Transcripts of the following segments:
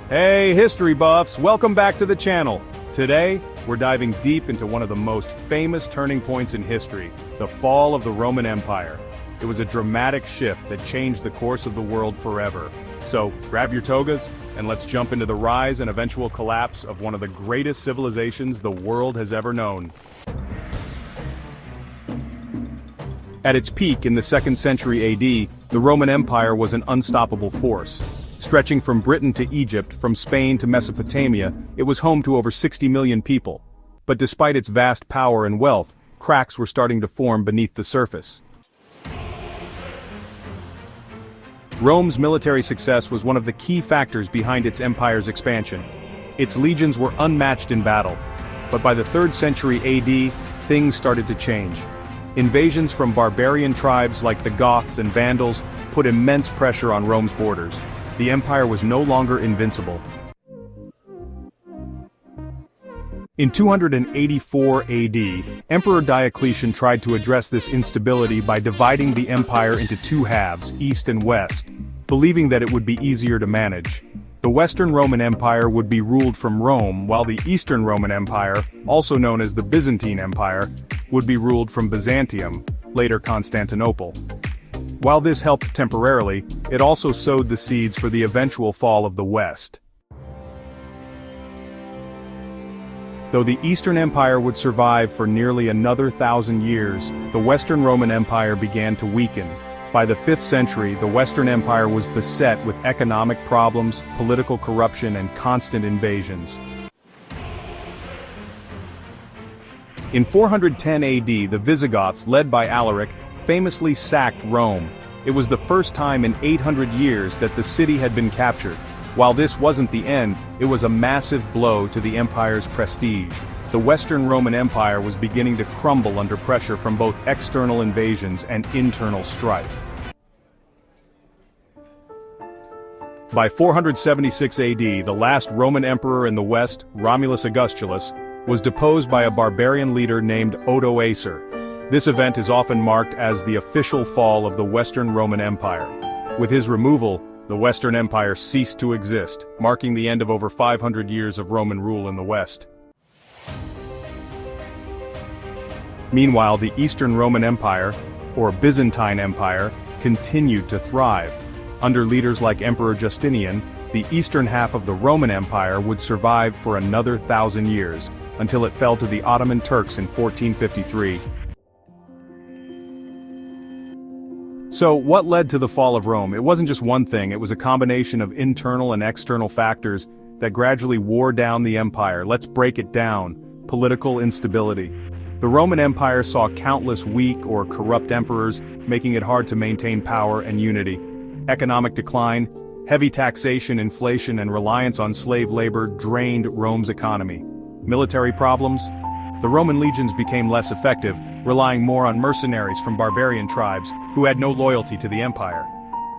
Hey history buffs, welcome back to the channel. Today, we're diving deep into one of the most famous turning points in history, the fall of the Roman Empire. It was a dramatic shift that changed the course of the world forever. So, grab your togas, and let's jump into the rise and eventual collapse of one of the greatest civilizations the world has ever known. At its peak in the 2nd century AD, the Roman Empire was an unstoppable force. Stretching from Britain to Egypt, from Spain to Mesopotamia, it was home to over 60 million people. But despite its vast power and wealth, cracks were starting to form beneath the surface. Rome's military success was one of the key factors behind its empire's expansion. Its legions were unmatched in battle. But by the 3rd century AD, things started to change. Invasions from barbarian tribes like the Goths and Vandals put immense pressure on Rome's borders. The empire was no longer invincible. In 284 AD, Emperor Diocletian tried to address this instability by dividing the empire into two halves, east and west, believing that it would be easier to manage. The Western Roman Empire would be ruled from Rome, while the Eastern Roman Empire, also known as the Byzantine Empire, would be ruled from Byzantium, later Constantinople. While this helped temporarily, it also sowed the seeds for the eventual fall of the West. Though the Eastern Empire would survive for nearly another 1,000 years, the Western Roman Empire began to weaken. By the 5th century, the Western Empire was beset with economic problems, political corruption, and constant invasions. In 410 AD, the Visigoths, led by Alaric, famously sacked Rome. It was the first time in 800 years that the city had been captured. While this wasn't the end, it was a massive blow to the empire's prestige. The Western Roman Empire was beginning to crumble under pressure from both external invasions and internal strife. By 476 AD, the last Roman emperor in the West, Romulus Augustulus, was deposed by a barbarian leader named Odoacer. This event is often marked as the official fall of the Western Roman Empire. With his removal, the Western Empire ceased to exist, marking the end of over 500 years of Roman rule in the West. Meanwhile, the Eastern Roman Empire, or Byzantine Empire, continued to thrive. Under leaders like Emperor Justinian, the eastern half of the Roman Empire would survive for another 1,000 years, until it fell to the Ottoman Turks in 1453. So, what led to the fall of Rome? It wasn't just one thing, it was a combination of internal and external factors that gradually wore down the empire. Let's break it down. Political instability. The Roman Empire saw countless weak or corrupt emperors, making it hard to maintain power and unity. Economic decline, heavy taxation, inflation, and reliance on slave labor drained Rome's economy. Military problems. The Roman legions became less effective, relying more on mercenaries from barbarian tribes who had no loyalty to the empire.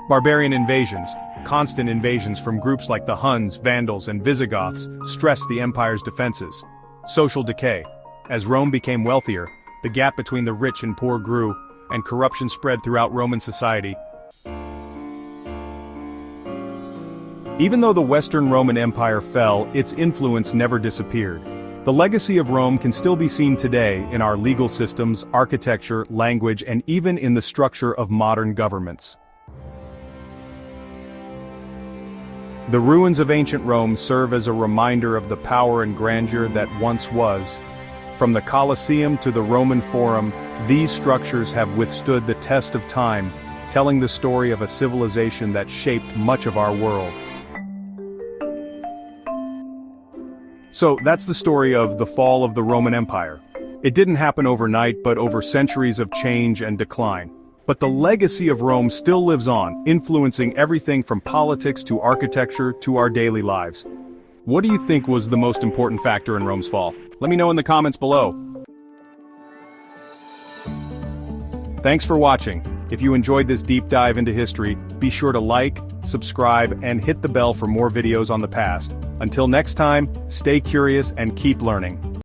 Barbarian invasions, constant invasions from groups like the Huns, Vandals, and Visigoths, stressed the empire's defenses. Social decay. As Rome became wealthier, the gap between the rich and poor grew, and corruption spread throughout Roman society. Even though the Western Roman Empire fell, its influence never disappeared. The legacy of Rome can still be seen today in our legal systems, architecture, language, and even in the structure of modern governments. The ruins of ancient Rome serve as a reminder of the power and grandeur that once was. From the Colosseum to the Roman Forum, these structures have withstood the test of time, telling the story of a civilization that shaped much of our world. So, that's the story of the fall of the Roman Empire. It didn't happen overnight, but over centuries of change and decline. But the legacy of Rome still lives on, influencing everything from politics to architecture to our daily lives. What do you think was the most important factor in Rome's fall? Let me know in the comments below. Thanks for watching. If you enjoyed this deep dive into history, be sure to like, subscribe, and hit the bell for more videos on the past. Until next time, stay curious and keep learning.